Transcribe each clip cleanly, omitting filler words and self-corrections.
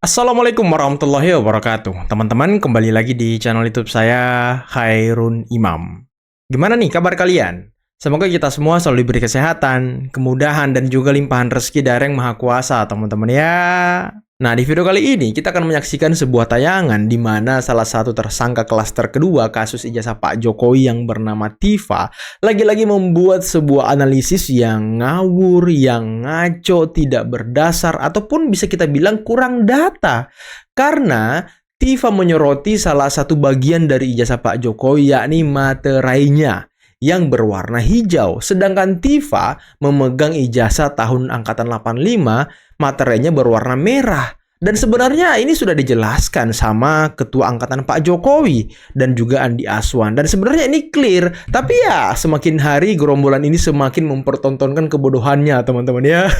Assalamualaikum warahmatullahi wabarakatuh. Teman-teman, kembali lagi di channel YouTube saya, Khairun Imam. Gimana nih kabar kalian? Semoga kita semua selalu diberi kesehatan, kemudahan, dan juga limpahan rezeki dari Yang Maha Kuasa, teman-teman ya. Nah, di video kali ini kita akan menyaksikan sebuah tayangan di mana salah satu tersangka klaster kedua kasus ijazah Pak Jokowi yang bernama Tifa lagi-lagi membuat sebuah analisis yang ngawur, yang ngaco, tidak berdasar, ataupun bisa kita bilang kurang data. Karena Tifa menyoroti salah satu bagian dari ijazah Pak Jokowi, yakni materainya yang berwarna hijau. Sedangkan Tifa memegang ijazah tahun angkatan 85, materainya berwarna merah. Dan sebenarnya ini sudah dijelaskan sama ketua angkatan Pak Jokowi dan juga Andi Aswan. Dan sebenarnya ini clear. Tapi ya semakin hari gerombolan ini semakin mempertontonkan kebodohannya, teman-teman ya.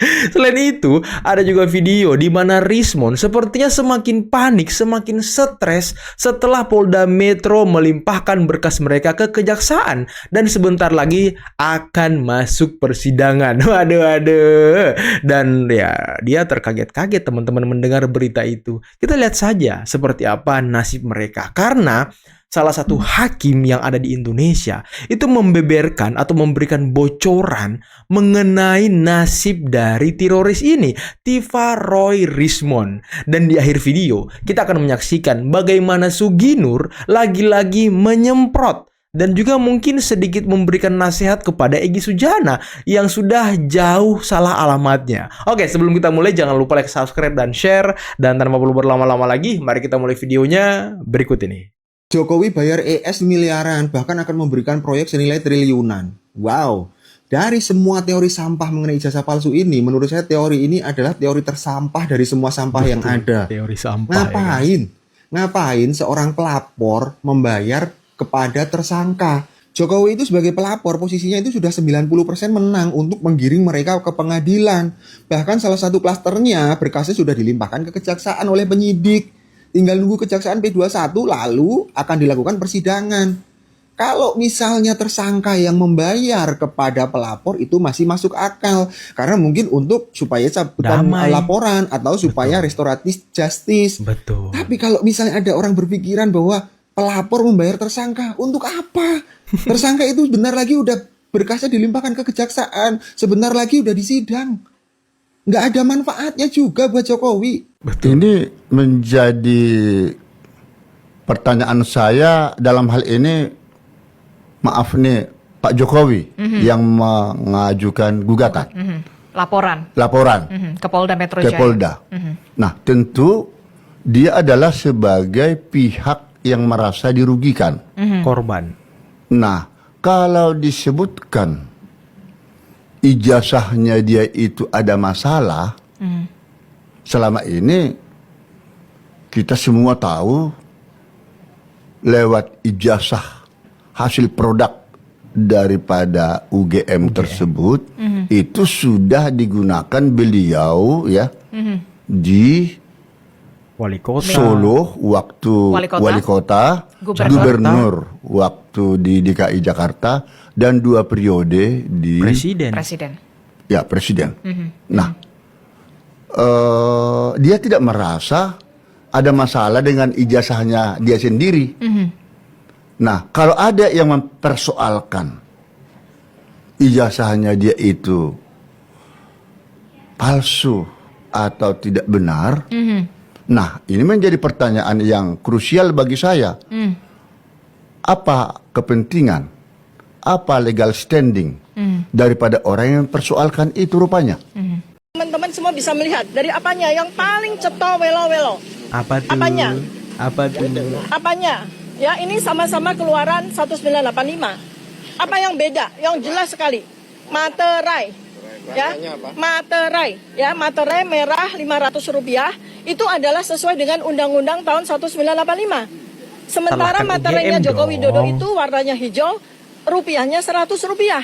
Selain itu, ada juga video di mana Rismon sepertinya semakin panik, semakin stres setelah Polda Metro melimpahkan berkas mereka ke kejaksaan dan sebentar lagi akan masuk persidangan. Waduh. Dan ya, dia terkaget-kaget teman-teman mendengar berita itu. Kita lihat saja seperti apa nasib mereka. Karena salah satu hakim yang ada di Indonesia itu membeberkan atau memberikan bocoran mengenai nasib dari teroris ini, Tifa Roy Rismon. Dan di akhir video, kita akan menyaksikan bagaimana Suginur lagi-lagi menyemprot dan juga mungkin sedikit memberikan nasihat kepada Egy Sujana yang sudah jauh salah alamatnya. Oke, sebelum kita mulai jangan lupa like, subscribe, dan share. Dan tanpa perlu berlama-lama lagi, mari kita mulai videonya berikut ini. Jokowi bayar ES miliaran, bahkan akan memberikan proyek senilai triliunan. Wow, dari semua teori sampah mengenai ijazah palsu ini, menurut saya teori ini adalah teori tersampah dari semua sampah yang ada. Teori sampah. Ngapain seorang pelapor membayar kepada tersangka? Jokowi itu sebagai pelapor, posisinya itu sudah 90% menang untuk menggiring mereka ke pengadilan. Bahkan salah satu klasternya berkasnya sudah dilimpahkan ke kejaksaan oleh penyidik. Tinggal nunggu kejaksaan P21 lalu akan dilakukan persidangan. Kalau misalnya tersangka yang membayar kepada pelapor itu masih masuk akal. Karena mungkin untuk supaya cabutan laporan atau supaya restoratif justice. Betul. Tapi kalau misalnya ada orang berpikiran bahwa pelapor membayar tersangka, untuk apa? Tersangka itu sebentar lagi udah berkasnya dilimpahkan ke kejaksaan. Sebentar lagi udah disidang. Nggak ada manfaatnya juga buat Jokowi. Betul. Ini menjadi pertanyaan saya dalam hal ini, maaf nih Pak Jokowi yang mengajukan gugatan. Laporan ke Polda Metro Jaya. Ke Polda. Nah, tentu dia adalah sebagai pihak yang merasa dirugikan. Korban. Nah, kalau disebutkan ijazahnya dia itu ada masalah, selama ini kita semua tahu lewat ijazah hasil produk daripada UGM tersebut itu sudah digunakan beliau ya di Wali kota. Solo waktu wali kota, gubernur waktu di DKI Jakarta, dan 2 periode di presiden. Ya, presiden. Nah, dia tidak merasa ada masalah dengan ijazahnya dia sendiri. Nah, kalau ada yang mempersoalkan ijazahnya dia itu palsu atau tidak benar, nah ini menjadi pertanyaan yang krusial bagi saya. Apa kepentingan, apa legal standing daripada orang yang mempersoalkan itu rupanya? Teman-teman semua bisa melihat dari apanya yang paling ceto welo-welo. Apa tuh? Apanya? Apa tuh? Apanya? Ya, ini sama-sama keluaran 1985. Apa yang beda? Yang jelas sekali. Materai. Ya, materai. Ya, materai merah Rp500 itu adalah sesuai dengan Undang-Undang tahun 1985. Sementara materainya Joko Widodo itu warnanya hijau, rupiahnya Rp100.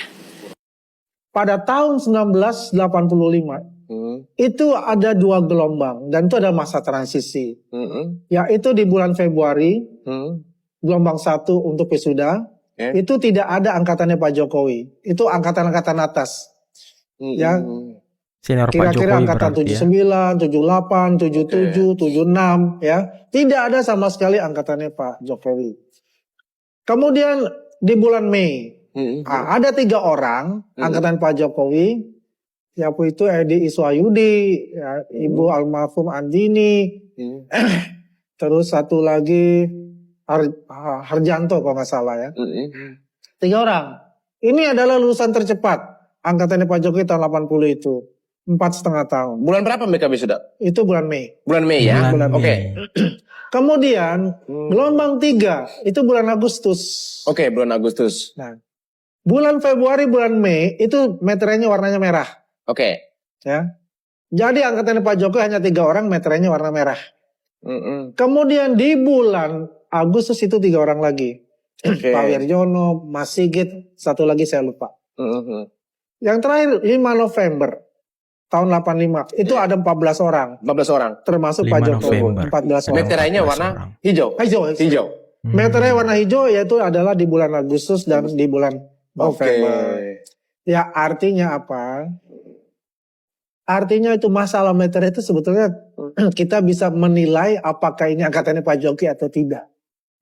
Pada tahun 1985 itu ada 2 gelombang dan itu ada masa transisi, yaitu di bulan Februari gelombang 1 untuk wisuda itu tidak ada angkatannya Pak Jokowi, itu angkatan-angkatan atas, ya Senior Pak Kira-kira Jokowi angkatan berarti ya. 79, 78, 77, 76 ya. Tidak ada sama sekali angkatannya Pak Jokowi. Kemudian di bulan Mei ada 3 orang angkatan Pak Jokowi, yaitu Edi Iswayudi, ya, Ibu Almarhum Andini, terus satu lagi Harjanto kalau nggak salah ya. 3 orang. Ini adalah lulusan tercepat angkatannya Pak Jokowi tahun 80 itu. 4,5 tahun. Bulan berapa mereka wisuda? Itu bulan Mei. Bulan Mei ya? Bulan Oke. Mei. Kemudian gelombang 3 itu bulan Agustus. Oke, bulan Agustus. Nah, bulan Februari, bulan Mei itu meterainya warnanya merah. Oke. Ya. Jadi angkatannya Pak Jokowi hanya 3 orang meterainya warna merah. Kemudian di bulan Agustus itu 3 orang lagi. Oke. Pak Wirjono, Mas Sigit, satu lagi saya lupa. Yang terakhir 5 November tahun 85 itu ada 14 orang 14 orang. termasuk 5 Pak Jokowi. November. 14 orang. Meterainya 14 warna orang. hijau. Hijau. Hijau. Meterai warna hijau yaitu adalah di bulan Agustus dan di bulan November. Ya artinya apa? Artinya itu masalah meterai itu sebetulnya kita bisa menilai apakah ini angkatannya Pak Jokowi atau tidak.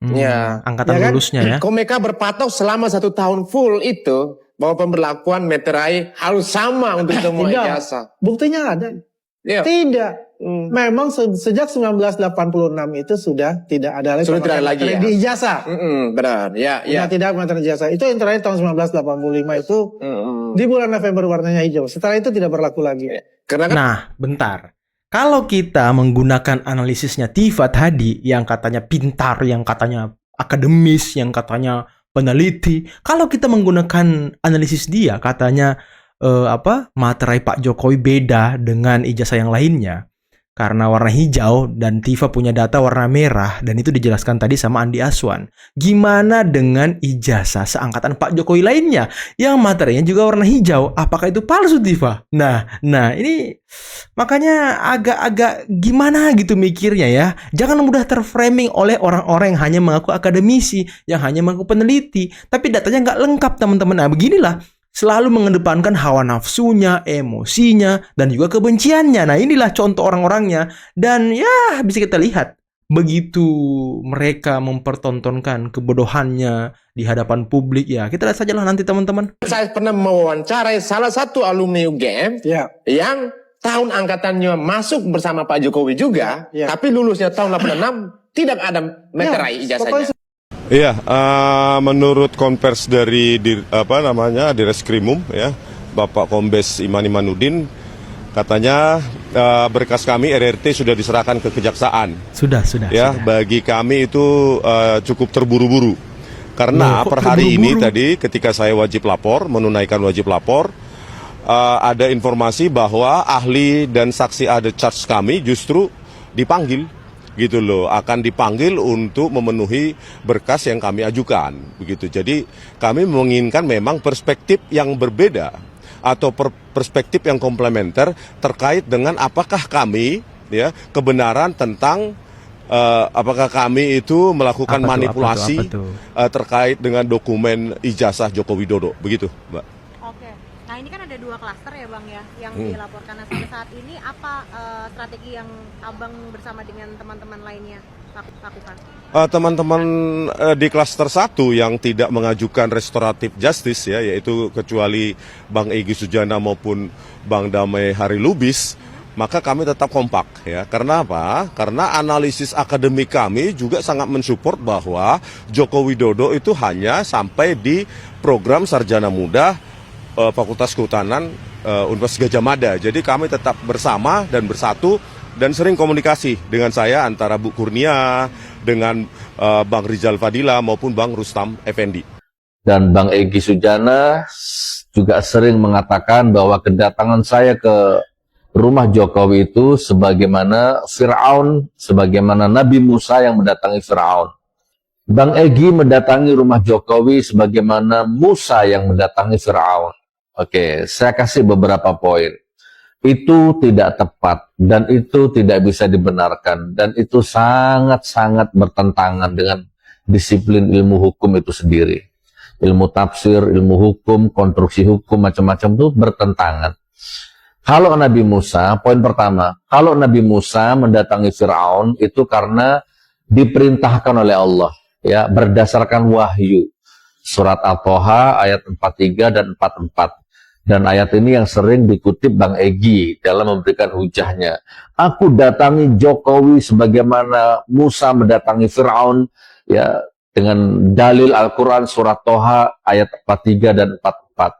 Ya. Angkatan Ya kan? lulusnya ya. Kok mereka berpatok selama 1 tahun full itu bahwa pemberlakuan meterai harus sama untuk semua Tidak. ijazah. Buktinya ada. Iya. Tidak. Memang sejak 1986 itu sudah tidak ada lagi Sudah tidak ada lagi meterai ya? di ijazah. Benar. Ya, ya. Sudah tidak meterai di ijazah. Itu yang terakhir tahun 1985 itu di bulan November warnanya hijau. Setelah itu tidak berlaku lagi. Karena kan Nah, bentar. Kalau kita menggunakan analisisnya Tifat Hadi yang katanya pintar, yang katanya akademis, yang katanya peneliti, kalau kita menggunakan analisis dia katanya materai Pak Jokowi beda dengan ijazah yang lainnya karena warna hijau dan Tifa punya data warna merah dan itu dijelaskan tadi sama Andi Aswan. Gimana dengan ijazah seangkatan Pak Jokowi lainnya yang materainya juga warna hijau? Apakah itu palsu, Tifa? Nah ini makanya agak-agak gimana gitu mikirnya ya. Jangan mudah terframing oleh orang-orang yang hanya mengaku akademisi, yang hanya mengaku peneliti, tapi datanya nggak lengkap teman-teman. Nah beginilah. Selalu mengedepankan hawa nafsunya, emosinya, dan juga kebenciannya. Nah inilah contoh orang-orangnya. Dan ya bisa kita lihat. Begitu mereka mempertontonkan kebodohannya di hadapan publik. Ya kita lihat sajalah nanti teman-teman. saya pernah mewawancarai salah satu alumni UGM Ya. yang tahun angkatannya masuk bersama Pak Jokowi juga, Ya. tapi lulusnya tahun 86 tidak ada meterai ijazahnya. Iya, menurut konvers dari Direskrimum ya, Bapak Kombes Iman Imanuddin, katanya berkas kami RRT sudah diserahkan ke kejaksaan. Sudah. Ya, bagi kami itu cukup terburu-buru. Karena Loh, kok per hari ini terburu-buru? tadi ketika saya wajib lapor, menunaikan wajib lapor, ada informasi bahwa ahli dan saksi ahli charge kami justru dipanggil. Gitu loh, akan dipanggil untuk memenuhi berkas yang kami ajukan, begitu. Jadi kami menginginkan memang perspektif yang berbeda atau perspektif yang komplementer terkait dengan apakah kami ya kebenaran tentang apakah kami itu melakukan manipulasi terkait dengan dokumen ijazah Joko Widodo, begitu, Mbak. Oke, nah ini kan ada 2 klaster ya Bang ya yang dilaporkan. Nah sampai saat ini apa strategi yang Abang bersama dengan teman-teman lainnya lakukan? Teman-teman di klaster 1 yang tidak mengajukan restoratif justice ya, yaitu kecuali Bang Egy Sujana maupun Bang Damai Hari Lubis, maka kami tetap kompak ya. Karena apa? Karena analisis akademik kami juga sangat mensupport bahwa Joko Widodo itu hanya sampai di program sarjana muda Fakultas Kehutanan Universitas Gadjah Mada. Jadi kami tetap bersama dan bersatu dan sering komunikasi dengan saya antara Bu Kurnia dengan Bang Rizal Fadila maupun Bang Rustam Effendi. Dan Bang Egy Sujana juga sering mengatakan bahwa kedatangan saya ke rumah Jokowi itu sebagaimana Fir'aun, sebagaimana Nabi Musa yang mendatangi Fir'aun. Bang Egy mendatangi rumah Jokowi sebagaimana Musa yang mendatangi Fir'aun. Oke, saya kasih beberapa poin. Itu tidak tepat dan itu tidak bisa dibenarkan dan itu sangat-sangat bertentangan dengan disiplin ilmu hukum itu sendiri. Ilmu tafsir, ilmu hukum, konstruksi hukum, macam-macam itu bertentangan. Kalau Nabi Musa, poin pertama, kalau Nabi Musa mendatangi Fir'aun itu karena diperintahkan oleh Allah, ya, berdasarkan wahyu. Surat At-Thaha ayat 43 dan 44. Dan ayat ini yang sering dikutip Bang Egy dalam memberikan hujahnya. Aku datangi Jokowi sebagaimana Musa mendatangi Fir'aun, ya, dengan dalil Al-Quran surat Thaha ayat 43 dan 44.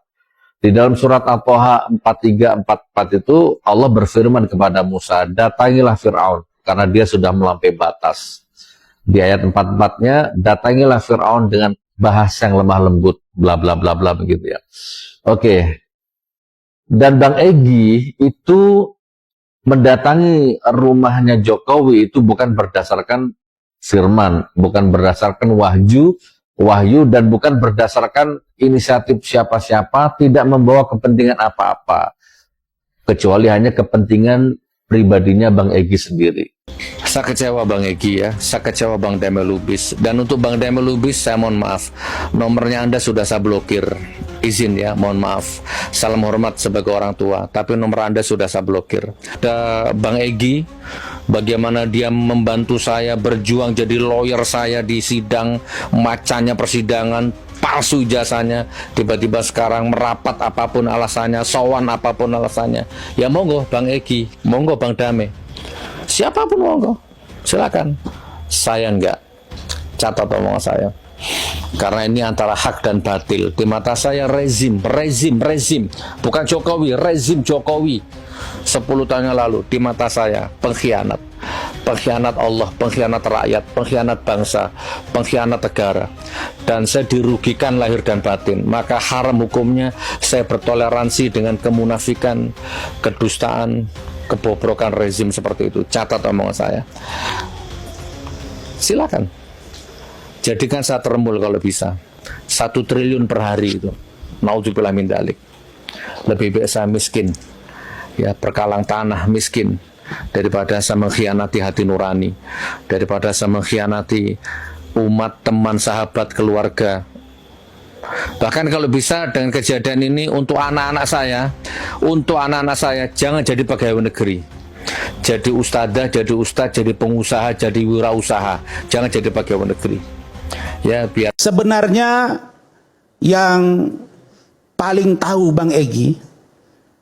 Di dalam surat At-Thaha 43-44 itu Allah berfirman kepada Musa, datangilah Fir'aun karena dia sudah melampaui batas. Di ayat 44-nya, datangilah Fir'aun dengan bahasa yang lemah lembut, bla bla bla bla begitu ya. Oke. Dan Bang Egy itu mendatangi rumahnya Jokowi itu bukan berdasarkan firman, bukan berdasarkan wahyu dan bukan berdasarkan inisiatif siapa-siapa, tidak membawa kepentingan apa-apa kecuali hanya kepentingan pribadinya Bang Egy sendiri. Saya kecewa Bang Egy ya, saya kecewa Bang Damai Lubis. Dan untuk Bang Damai Lubis saya mohon maaf, nomornya Anda sudah saya blokir. Izin ya, mohon maaf. Salam hormat sebagai orang tua, tapi nomor Anda sudah saya blokir. Ada Bang Egy, bagaimana dia membantu saya berjuang jadi lawyer saya di sidang, macanya persidangan, palsu ijazahnya, tiba-tiba sekarang merapat apapun alasannya, sowan apapun alasannya. Ya monggo Bang Egy, monggo Bang Damai. Siapapun monggo, silakan. Saya enggak. Catat omongan saya. Karena ini antara hak dan batil. Di mata saya rezim. Bukan Jokowi, rezim Jokowi. 10 tahun yang lalu di mata saya pengkhianat. Pengkhianat Allah, pengkhianat rakyat, pengkhianat bangsa, pengkhianat negara. Dan saya dirugikan lahir dan batin. Maka haram hukumnya saya bertoleransi dengan kemunafikan, kedustaan, kebobrokan rezim seperti itu. Catat omongan saya. Silakan. Jadikan saya teremul kalau bisa. 1 triliun per hari itu. Naudzubillah min dzalik. Lebih baik saya miskin. Ya, berkalang tanah miskin daripada saya mengkhianati hati nurani, daripada saya mengkhianati umat, teman, sahabat, keluarga. Bahkan kalau bisa dengan kejadian ini untuk anak-anak saya jangan jadi pegawai negeri, jadi ustadzah, jadi ustadz, jadi pengusaha, jadi wirausaha, jangan jadi pegawai negeri. Ya biar. Sebenarnya yang paling tahu Bang Egy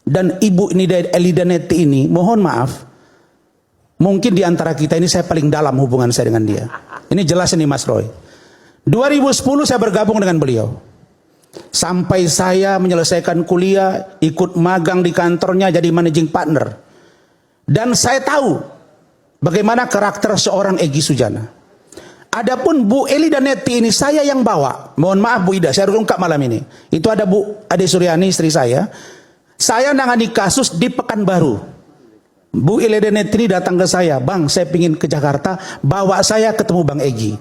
dan Ibu ini dari Elidanetti ini, mohon maaf, mungkin di antara kita ini saya paling dalam hubungan saya dengan dia. Ini jelas ini Mas Roy. 2010 saya bergabung dengan beliau. Sampai saya menyelesaikan kuliah, ikut magang di kantornya jadi managing partner. Dan saya tahu bagaimana karakter seorang Egy Sujana. Adapun Bu Elidanetti ini saya yang bawa. Mohon maaf Bu Ida, saya harus ungkap malam ini. Itu ada Bu Ade Suryani istri saya. Saya nangani kasus di Pekanbaru. Bu Elidanetti ini datang ke saya, Bang, saya ingin ke Jakarta, bawa saya ketemu Bang Egy.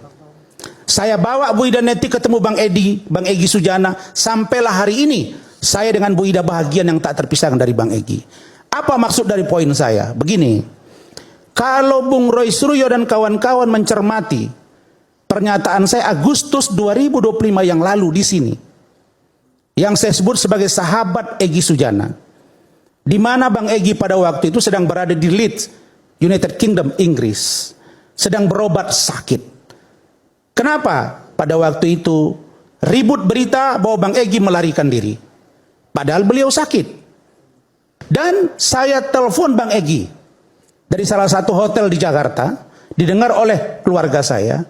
Saya bawa Bu Elidanetti ketemu Bang Egy Sujana, sampailah hari ini saya dengan Bu Ida bahagian yang tak terpisahkan dari Bang Egy. Apa maksud dari poin saya? Begini, kalau Bung Roy Suryo dan kawan-kawan mencermati pernyataan saya Agustus 2025 yang lalu di sini, yang saya sebut sebagai sahabat Egy Sujana, di mana Bang Egy pada waktu itu sedang berada di Leeds, United Kingdom, Inggris, sedang berobat sakit. Kenapa? Pada waktu itu ribut berita bahwa Bang Egy melarikan diri, padahal beliau sakit. Dan saya telepon Bang Egy dari salah satu hotel di Jakarta, didengar oleh keluarga saya.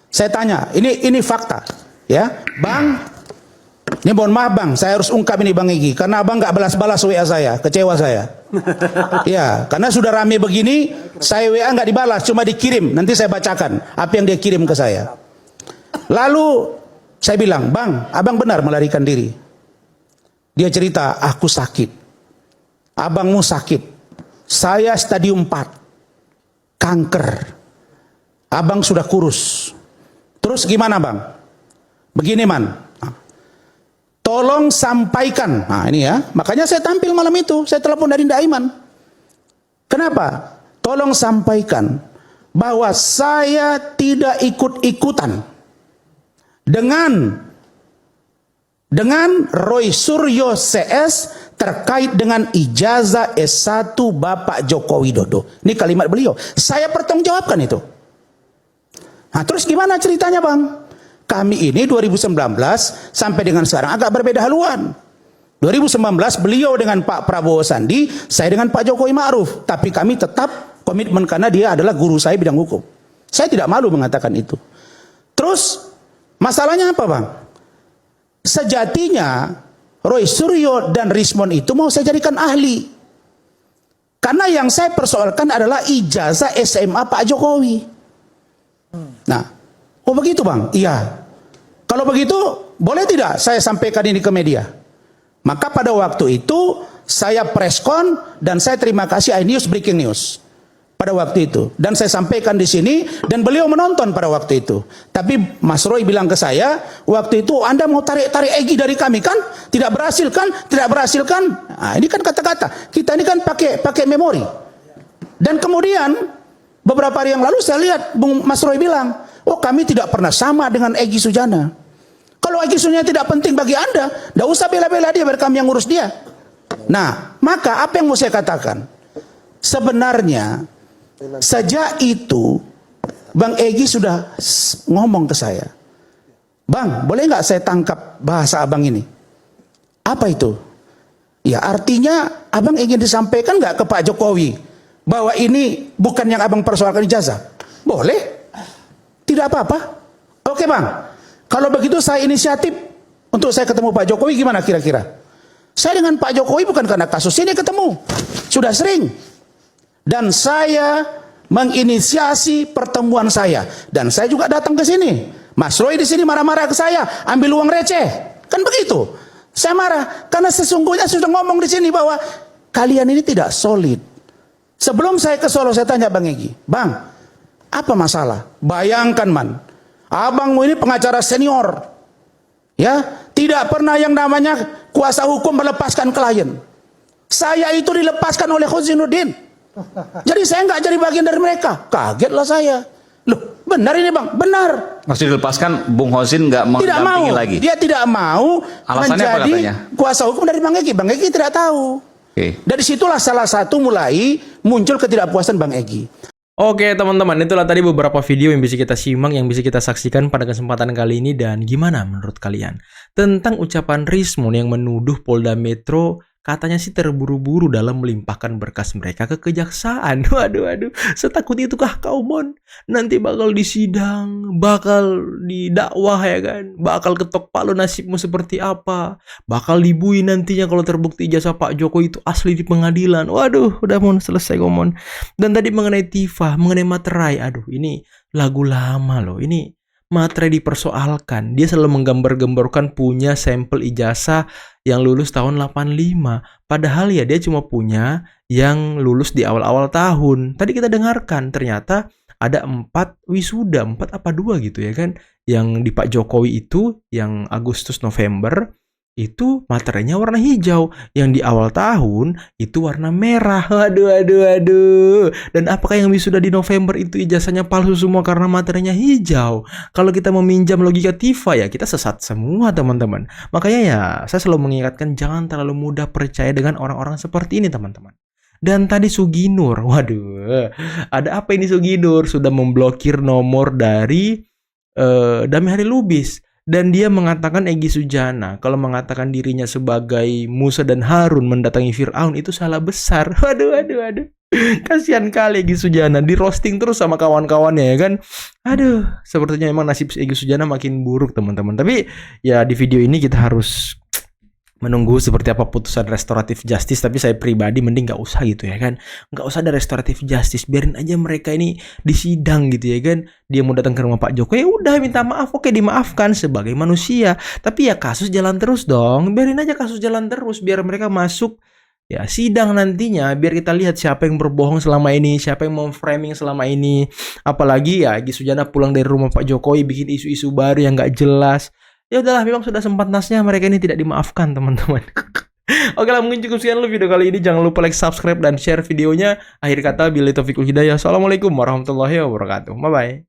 Saya tanya, ini fakta, ya, Bang. Ini mohon maaf Bang, saya harus ungkap ini Bang Egy, karena Abang nggak balas-balas WA saya, kecewa saya. Ya, karena sudah rame begini, saya WA nggak dibalas, cuma dikirim. Nanti saya bacakan apa yang dia kirim ke saya. Lalu saya bilang, Bang, Abang benar melarikan diri. Dia cerita, aku sakit. Abangmu sakit. Saya stadium 4. Kanker. Abang sudah kurus. Terus gimana Bang? Begini Man. Tolong sampaikan. Nah ini ya. Makanya saya tampil malam itu. Saya telepon dari Nda Aiman. Kenapa? Tolong sampaikan bahwa saya tidak ikut-ikutan dengan Roy Suryo CS terkait dengan ijazah S1 Bapak Joko Widodo. Ini kalimat beliau. Saya pertanggungjawabkan itu. Nah, terus gimana ceritanya, Bang? Kami ini 2019 sampai dengan sekarang agak berbeda haluan. 2019 beliau dengan Pak Prabowo Sandi, saya dengan Pak Jokowi Ma'ruf. Tapi kami tetap komitmen karena dia adalah guru saya bidang hukum. Saya tidak malu mengatakan itu. Terus masalahnya apa, Bang? Sejatinya Roy Suryo dan Rismon itu mau saya jadikan ahli. Karena yang saya persoalkan adalah ijazah SMA Pak Jokowi. Nah, oh begitu, Bang? Iya. Kalau begitu, boleh tidak saya sampaikan ini ke media? Maka pada waktu itu saya preskon dan saya terima kasih iNews Breaking News pada waktu itu, dan saya sampaikan di sini dan beliau menonton pada waktu itu. Tapi Mas Roy bilang ke saya waktu itu, Anda mau tarik-tarik Egy dari kami kan? Tidak berhasil kan? Tidak berhasil kan? Nah, ini kan kata-kata. Kita ini kan pakai memori. Dan kemudian beberapa hari yang lalu saya lihat Mas Roy bilang, oh kami tidak pernah sama dengan Egy Sujana. Kalau Egy Sujana tidak penting bagi Anda, tidak usah bela-bela dia, biar kami yang ngurus dia. Nah, maka apa yang mau saya katakan? Sebenarnya sejak itu Bang Egy sudah ngomong ke saya, Bang, boleh nggak saya tangkap bahasa abang ini? Apa itu? Ya artinya abang ingin disampaikan nggak ke Pak Jokowi bahwa ini bukan yang abang persoalkan ijazah? Boleh, tidak apa-apa. Oke, Bang, kalau begitu saya inisiatif untuk saya ketemu Pak Jokowi, gimana kira-kira? Saya dengan Pak Jokowi bukan karena kasus ini ketemu, sudah sering. Dan saya menginisiasi pertemuan saya, dan saya juga datang ke sini. Mas Roy di sini marah-marah ke saya, ambil uang receh, kan begitu. Saya marah karena sesungguhnya sudah ngomong di sini bahwa kalian ini tidak solid. Sebelum saya ke Solo, saya tanya Bang Egy, Bang, apa masalah? Bayangkan, Man, abangmu ini pengacara senior, ya, tidak pernah yang namanya kuasa hukum melepaskan klien. Saya itu dilepaskan oleh Khosinuddin. Jadi saya nggak jadi bagian dari mereka. Kagetlah saya. Loh, benar ini, Bang? Benar. Maksudnya dilepaskan, Bung Hosin nggak mau dampingi lagi? Dia tidak mau. Alasannya apa katanya? Kuasa hukum dari Bang Egy. Bang Egy tidak tahu. Dari situlah salah satu mulai muncul ketidakpuasan Bang Egy. Oke teman-teman, itulah tadi beberapa video yang bisa kita simak, yang bisa kita saksikan pada kesempatan kali ini. Dan gimana menurut kalian tentang ucapan Rismon yang menuduh Polda Metro katanya sih terburu-buru dalam melimpahkan berkas mereka ke kejaksaan? Waduh, setakut itukah kau, Mon? Nanti bakal disidang, bakal didakwah, ya kan? Bakal ketok palu nasibmu seperti apa? Bakal dibui nantinya kalau terbukti ijazah Pak Jokowi itu asli di pengadilan. Waduh, udah Mon, selesai kok, Mon. Dan tadi mengenai Tifa, mengenai materai, aduh ini lagu lama loh. Ini materai dipersoalkan. Dia selalu menggambar-gambarkan punya sampel ijazah yang lulus tahun 85. Padahal ya dia cuma punya yang lulus di awal-awal tahun. Tadi kita dengarkan ternyata ada 4 wisuda, 4 apa 2 gitu ya kan. Yang di Pak Jokowi itu yang Agustus November itu materainya warna hijau, yang di awal tahun itu warna merah. Waduh. Dan apakah yang wisuda di November itu ijazahnya palsu semua karena materainya hijau? Kalau kita meminjam logika Tifa ya kita sesat semua teman-teman. Makanya ya saya selalu mengingatkan jangan terlalu mudah percaya dengan orang-orang seperti ini teman-teman. Dan tadi Suginur, waduh, ada apa ini Suginur? Sudah memblokir nomor dari Damai Hari Lubis. Dan dia mengatakan Egy Sujana kalau mengatakan dirinya sebagai Musa dan Harun mendatangi Fir'aun itu salah besar. Waduh. Kasihan kali Egy Sujana, di roasting terus sama kawan-kawannya ya kan. Aduh, sepertinya emang nasib Egy Sujana makin buruk teman-teman. Tapi ya di video ini kita harus menunggu seperti apa putusan restoratif justice. Tapi saya pribadi mending gak usah gitu ya kan. Gak usah ada restoratif justice, biarin aja mereka ini disidang gitu ya kan. Dia mau datang ke rumah Pak Jokowi, udah minta maaf, oke dimaafkan sebagai manusia. Tapi ya kasus jalan terus dong, biarin aja kasus jalan terus, biar mereka masuk ya sidang nantinya, biar kita lihat siapa yang berbohong selama ini, siapa yang memframing selama ini. Apalagi ya Egy Sujana pulang dari rumah Pak Jokowi bikin isu-isu baru yang gak jelas. Ya udahlah, memang sudah sempat nasnya mereka ini tidak dimaafkan teman-teman. Oke lah, mungkin cukup sekian dulu video kali ini. Jangan lupa like, subscribe, dan share videonya. Akhir kata, billahi taufiq wal hidayah. Assalamualaikum warahmatullahi wabarakatuh. Bye-bye.